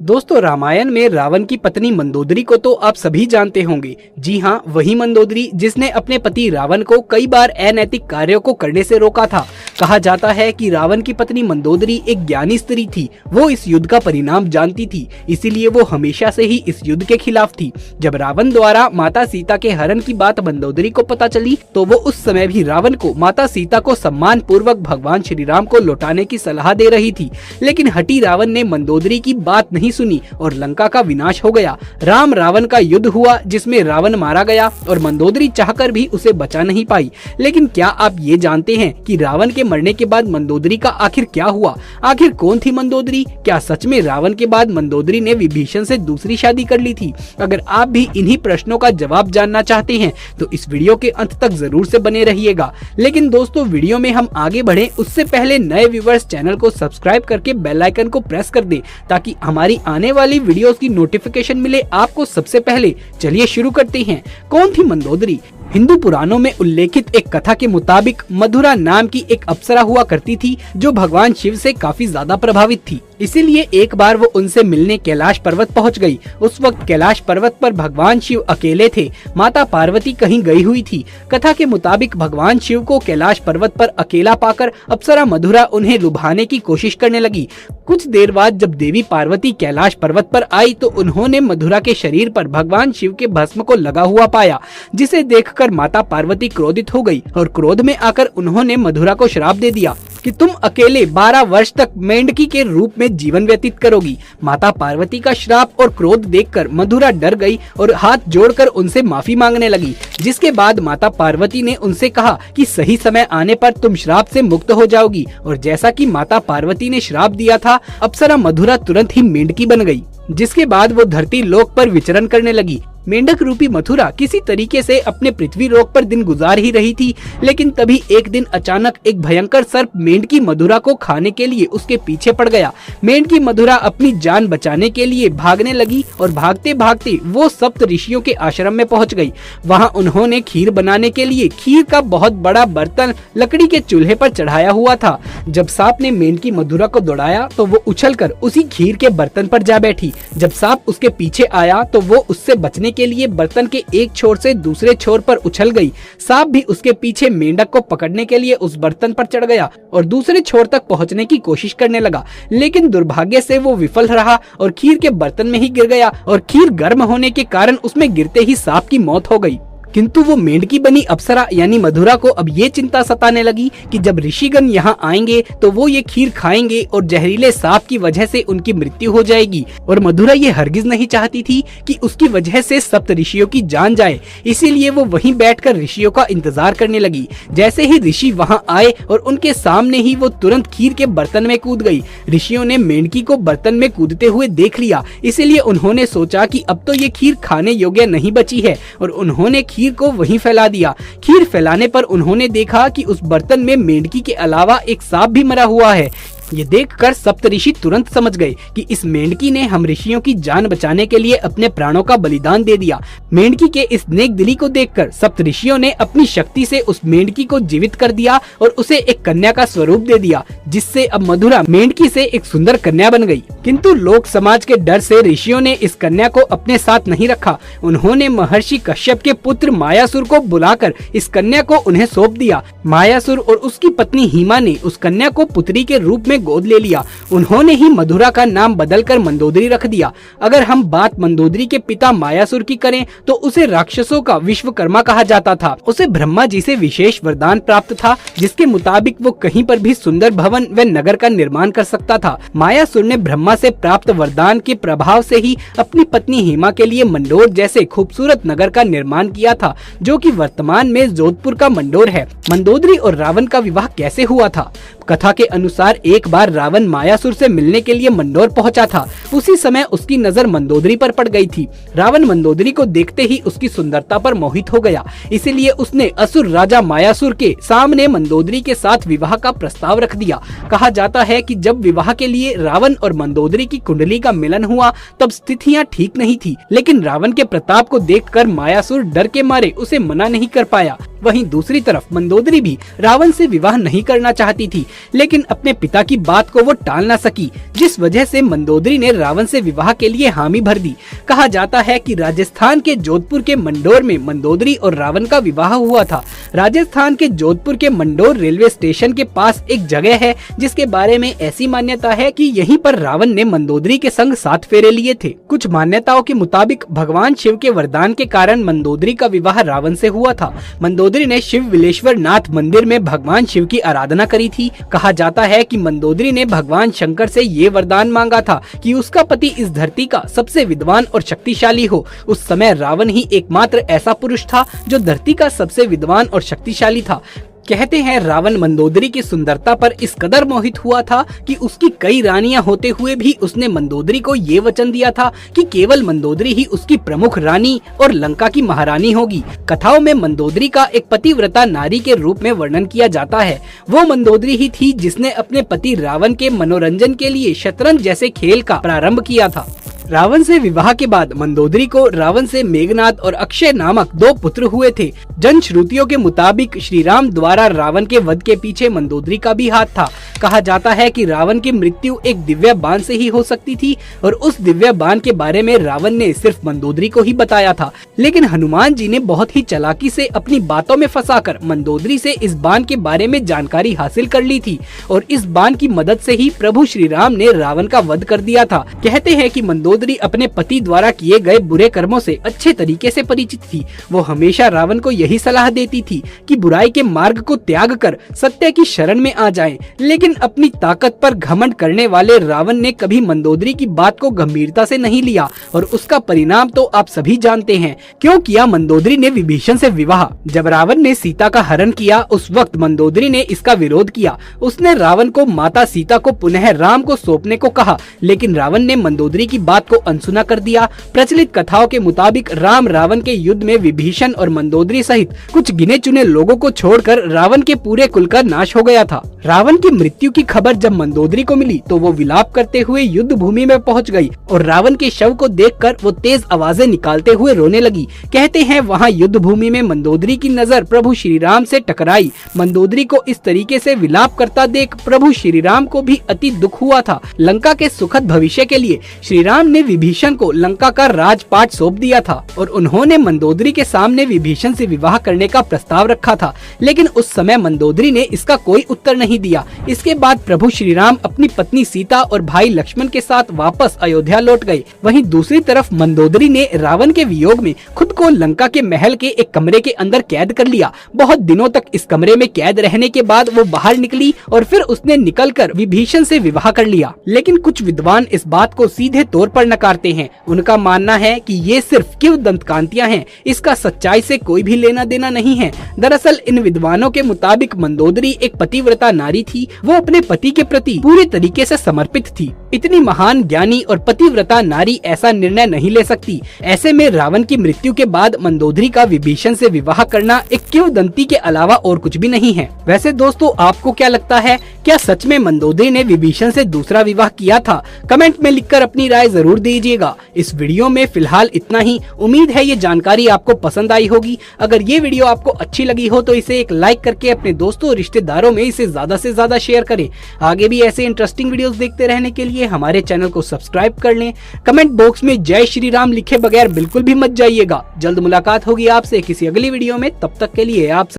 दोस्तों, रामायण में रावण की पत्नी मंदोदरी को तो आप सभी जानते होंगे। जी हाँ, वही मंदोदरी जिसने अपने पति रावण को कई बार अनैतिक कार्यों को करने से रोका था। कहा जाता है कि रावण की पत्नी मंदोदरी एक ज्ञानी स्त्री थी। वो इस युद्ध का परिणाम जानती थी, इसीलिए वो हमेशा से ही इस युद्ध के खिलाफ थी। जब रावण द्वारा माता सीता के हरण की बात मंदोदरी को पता चली तो वो उस समय भी रावण को माता सीता को सम्मान पूर्वक भगवान श्री राम को लौटाने की सलाह दे रही थी। लेकिन हठी रावण ने मंदोदरी की बात नहीं सुनी और लंका का विनाश हो गया। राम रावण का युद्ध हुआ जिसमें रावण मारा गया और मंदोदरी चाहकर भी उसे बचा नहीं पाई। लेकिन क्या आप ये जानते हैं कि रावण के मरने के बाद मंदोदरी का आखिर क्या हुआ? आखिर कौन थी मंदोदरी? क्या सच में रावण के बाद मंदोदरी ने विभीषण से दूसरी शादी कर ली थी? अगर आप भी इन्हीं प्रश्नों का जवाब जानना चाहते हैं तो इस वीडियो के अंत तक जरूर से बने रहिएगा। लेकिन दोस्तों, वीडियो में हम आगे बढ़े उससे पहले नए व्यूवर्स चैनल को सब्सक्राइब करके बेल आइकन को प्रेस कर दें ताकि हमारी आने वाली वीडियोस की नोटिफिकेशन मिले आपको सबसे पहले। चलिए शुरू करते हैं। कौन थी मंदोदरी? हिंदू पुराणों में उल्लेखित एक कथा के मुताबिक मधुरा नाम की एक अप्सरा हुआ करती थी जो भगवान शिव से काफी ज्यादा प्रभावित थी। इसीलिए एक बार वो उनसे मिलने कैलाश पर्वत पहुंच गई। उस वक्त कैलाश पर्वत पर भगवान शिव अकेले थे। माता पार्वती कहीं गई हुई थी। कथा के मुताबिक भगवान शिव को कैलाश पर्वत पर अकेला पाकर अप्सरा मधुरा उन्हें लुभाने की कोशिश करने लगी। कुछ देर बाद जब देवी पार्वती कैलाश पर्वत पर आई तो उन्होंने मधुरा के शरीर पर भगवान शिव के भस्म को लगा हुआ पाया, जिसे देखकर माता पार्वती क्रोधित हो गई और क्रोध में आकर उन्होंने मधुरा को श्राप दे दिया कि तुम अकेले 12 वर्ष तक मेंढकी के रूप में जीवन व्यतीत करोगी। माता पार्वती का श्राप और क्रोध देखकर मधुरा डर गई और हाथ जोड़कर उनसे माफी मांगने लगी। जिसके बाद माता पार्वती ने उनसे कहा कि सही समय आने पर तुम श्राप से मुक्त हो जाओगी। और जैसा कि माता पार्वती ने श्राप दिया था, अप्सरा मधुरा तुरंत ही मेंढकी बन गई। जिसके बाद वो धरती लोक पर विचरण करने लगी। मेंढक रूपी मथुरा किसी तरीके से अपने पृथ्वी लोक पर दिन गुजार ही रही थी। लेकिन तभी एक दिन अचानक एक भयंकर सर्प मेंढकी मधुरा को खाने के लिए उसके पीछे पड़ गया। मेंढकी मधुरा अपनी जान बचाने के लिए भागने लगी और भागते भागते वो सप्त ऋषियों के आश्रम में पहुंच गई। वहां उन्होंने खीर बनाने के लिए खीर का बहुत बड़ा बर्तन लकड़ी के चूल्हे पर चढ़ाया हुआ था। जब सांप ने मेंढकी मधुरा को दौड़ाया तो वो उछलकर उसी खीर के बर्तन पर जा बैठी। जब सांप उसके पीछे आया तो वो उससे बचने के लिए बर्तन के एक छोर से दूसरे छोर पर उछल गई। सांप भी उसके पीछे मेंढक को पकड़ने के लिए उस बर्तन पर चढ़ गया और दूसरे छोर तक पहुंचने की कोशिश करने लगा। लेकिन दुर्भाग्य से वो विफल रहा और खीर के बर्तन में ही गिर गया और खीर गर्म होने के कारण उसमें गिरते ही सांप की मौत हो गई। किंतु वो मेंढकी बनी अप्सरा यानी मधुरा को अब ये चिंता सताने लगी कि जब ऋषिगण यहाँ आएंगे तो वो ये खीर खाएंगे और जहरीले सांप की वजह से उनकी मृत्यु हो जाएगी। और मधुरा ये हरगिज नहीं चाहती थी कि उसकी वजह से सप्त ऋषियों की जान जाए। इसीलिए वो वहीं बैठकर ऋषियों का इंतजार करने लगी। जैसे ही ऋषि वहाँ आए और उनके सामने ही वो तुरंत खीर के बर्तन में कूद गई। ऋषियों ने मेंढकी को बर्तन में कूदते हुए देख लिया, इसीलिए उन्होंने सोचा कि अब तो ये खीर खाने योग्य नहीं बची है और उन्होंने खीर को वहीं फैला दिया। खीर फैलाने पर उन्होंने देखा कि उस बर्तन में मेंढकी के अलावा एक सांप भी मरा हुआ है। ये देखकर सप्तऋषि तुरंत समझ गए कि इस मेंढकी ने हम ऋषियों की जान बचाने के लिए अपने प्राणों का बलिदान दे दिया। मेंढकी के इस नेक दिली को देखकर सप्तऋषियों ने अपनी शक्ति से उस मेंढकी को जीवित कर दिया और उसे एक कन्या का स्वरूप दे दिया, जिससे अब मधुरा मेंढकी से एक सुंदर कन्या बन गई। किंतु लोक समाज के डर से ऋषियों ने इस कन्या को अपने साथ नहीं रखा। उन्होंने महर्षि कश्यप के पुत्र मायासुर को बुलाकर इस कन्या को उन्हें सौंप दिया। मायासुर और उसकी पत्नी हिमा ने उस कन्या को पुत्री के रूप में गोद ले लिया। उन्होंने ही मधुरा का नाम बदलकर मंदोदरी रख दिया। अगर हम बात मंदोदरी के पिता मायासुर की करें तो उसे राक्षसों का विश्वकर्मा कहा जाता था। उसे ब्रह्मा जी से विशेष वरदान प्राप्त था, जिसके मुताबिक वो कहीं पर भी सुंदर भवन व नगर का निर्माण कर सकता था। मायासुर ने ब्रह्मा से प्राप्त वरदान के प्रभाव से ही अपनी पत्नी हिमा के लिए मंडोर जैसे खूबसूरत नगर का निर्माण किया था, जो कि वर्तमान में जोधपुर का मंडोर है। मंदोदरी और रावण का विवाह कैसे हुआ था? कथा के अनुसार एक बार रावण मायासुर से मिलने के लिए मंडोर पहुंचा था। उसी समय उसकी नजर मंदोदरी पर पड़ गई थी। रावण मंदोदरी को देखते ही उसकी सुंदरता पर मोहित हो गया। इसीलिए उसने असुर राजा मायासुर के सामने मंदोदरी के साथ विवाह का प्रस्ताव रख दिया। कहा जाता है कि जब विवाह के लिए रावण और मंदोदरी की कुंडली का मिलन हुआ तब स्थितियां ठीक नहीं थी, लेकिन रावण के प्रताप को देखकर मायासुर डर के मारे उसे मना नहीं कर पाया। वहीं दूसरी तरफ मंदोदरी भी रावण से विवाह नहीं करना चाहती थी, लेकिन अपने पिता की बात को वो टाल ना सकी, जिस वजह से मंदोदरी ने रावण से विवाह के लिए हामी भर दी। कहा जाता है कि राजस्थान के जोधपुर के मंडोर में मंदोदरी और रावण का विवाह हुआ था। राजस्थान के जोधपुर के मंडोर रेलवे स्टेशन के पास एक जगह है जिसके बारे में ऐसी मान्यता है कि यहीं पर रावण ने मंदोदरी के संग 7 फेरे लिए थे। कुछ मान्यताओं के मुताबिक भगवान शिव के वरदान के कारण मंदोदरी का विवाह रावण से हुआ था। मंदोदरी ने शिव विलेश्वर नाथ मंदिर में भगवान शिव की आराधना करी थी। कहा जाता है कि मंदोदरी ने भगवान शंकर से ये वरदान मांगा था कि उसका पति इस धरती का सबसे विद्वान और शक्तिशाली हो। उस समय रावण ही एकमात्र ऐसा पुरुष था जो धरती का सबसे विद्वान और शक्तिशाली था। कहते हैं रावण मंदोदरी की सुंदरता पर इस कदर मोहित हुआ था कि उसकी कई रानियां होते हुए भी उसने मंदोदरी को ये वचन दिया था कि केवल मंदोदरी ही उसकी प्रमुख रानी और लंका की महारानी होगी। कथाओं में मंदोदरी का एक पतिव्रता नारी के रूप में वर्णन किया जाता है। वो मंदोदरी ही थी जिसने अपने पति रावण के मनोरंजन के लिए शतरंज जैसे खेल का प्रारंभ किया था। रावण से विवाह के बाद मंदोदरी को रावण से मेघनाद और अक्षय नामक 2 पुत्र हुए थे। जन श्रुतियों के मुताबिक श्री राम द्वारा रावण के वध के पीछे मंदोदरी का भी हाथ था। कहा जाता है कि रावण की मृत्यु एक दिव्य बाण से ही हो सकती थी और उस दिव्य बाण के बारे में रावण ने सिर्फ मंदोदरी को ही बताया था। लेकिन हनुमान जी ने बहुत ही चालाकी से अपनी बातों में फंसाकर मंदोदरी से इस बाण के बारे में जानकारी हासिल कर ली थी और इस बाण की मदद से ही प्रभु श्री राम ने रावण का वध कर दिया था। कहते हैं कि मंदोदरी अपने पति द्वारा किए गए बुरे कर्मों से अच्छे तरीके से परिचित थी। वो हमेशा रावण को यही सलाह देती थी कि बुराई के मार्ग को त्याग कर सत्य की शरण में आ जाएं। लेकिन अपनी ताकत पर घमंड करने वाले रावण ने कभी मंदोदरी की बात को गंभीरता से नहीं लिया और उसका परिणाम तो आप सभी जानते हैं। क्यों किया मंदोदरी ने विभीषण से विवाह? जब रावण ने सीता का हरण किया उस वक्त मंदोदरी ने इसका विरोध किया। उसने रावण को माता सीता को पुनः राम को सौंपने को कहा, लेकिन रावण ने मंदोदरी की बात को अनसुना कर दिया। प्रचलित कथाओं के मुताबिक राम रावण के युद्ध में विभीषण और मंदोदरी सहित कुछ गिने चुने लोगों को छोड़कर रावण के पूरे कुल का नाश हो गया था। रावण की मृत्यु की खबर जब मंदोदरी को मिली तो वो विलाप करते हुए युद्ध भूमि में पहुंच गई और रावण के शव को देखकर वो तेज आवाजें निकालते हुए रोने लगी। कहते हैं वहां युद्ध भूमि में मंदोदरी की नजर प्रभु श्री राम से टकराई। मंदोदरी को इस तरीके से विलाप करता देख प्रभु श्री राम को भी अति दुख हुआ था। लंका के सुखद भविष्य के लिए श्री राम ने विभीषण को लंका का राजपाट सौंप दिया था और उन्होंने मंदोदरी के सामने विभीषण से विवाह करने का प्रस्ताव रखा था। लेकिन उस समय मंदोदरी ने इसका कोई उत्तर नहीं दिया। इसके बाद प्रभु श्री राम अपनी पत्नी सीता और भाई लक्ष्मण के साथ वापस अयोध्या लौट गए। वहीं दूसरी तरफ मंदोदरी ने रावण के वियोग में खुद को लंका के महल के एक कमरे के अंदर कैद कर लिया। बहुत दिनों तक इस कमरे में कैद रहने के बाद वो बाहर निकली और फिर उसने निकलकर विभीषण से विवाह कर लिया। लेकिन कुछ विद्वान इस बात को सीधे तौर पर नकारते हैं। उनका मानना है कि ये सिर्फ किंवदंतियां हैं, इसका सच्चाई से कोई भी लेना देना नहीं है। दरअसल इन विद्वानों के मुताबिक मंदोदरी एक पतिव्रता नारी थी। वो अपने पति के प्रति पूरी तरीके से समर्पित थी। इतनी महान ज्ञानी और पतिव्रता नारी ऐसा निर्णय नहीं ले सकती। ऐसे में रावण की मृत्यु के बाद मंदोदरी का विभीषण से विवाह करना एक किंवदंती के अलावा और कुछ भी नहीं है। वैसे दोस्तों आपको क्या लगता है, क्या सच में मंदोदरी ने विभीषण से दूसरा विवाह किया था? कमेंट में लिखकर अपनी राय जरूर दीजिएगा। इस वीडियो में फिलहाल इतना ही। उम्मीद है ये जानकारी आपको पसंद आई होगी। अगर ये वीडियो आपको अच्छी लगी हो तो इसे एक लाइक करके अपने दोस्तों और रिश्तेदारों में इसे ज्यादा से ज्यादा शेयर करें। आगे भी ऐसे इंटरेस्टिंग वीडियोस देखते रहने के लिए हमारे चैनल को सब्सक्राइब कर लें। कमेंट बॉक्स में जय श्री राम लिखे बगैर बिल्कुल भी मत जाइएगा। जल्द मुलाकात होगी आपसे किसी अगली वीडियो में। तब तक के लिए आप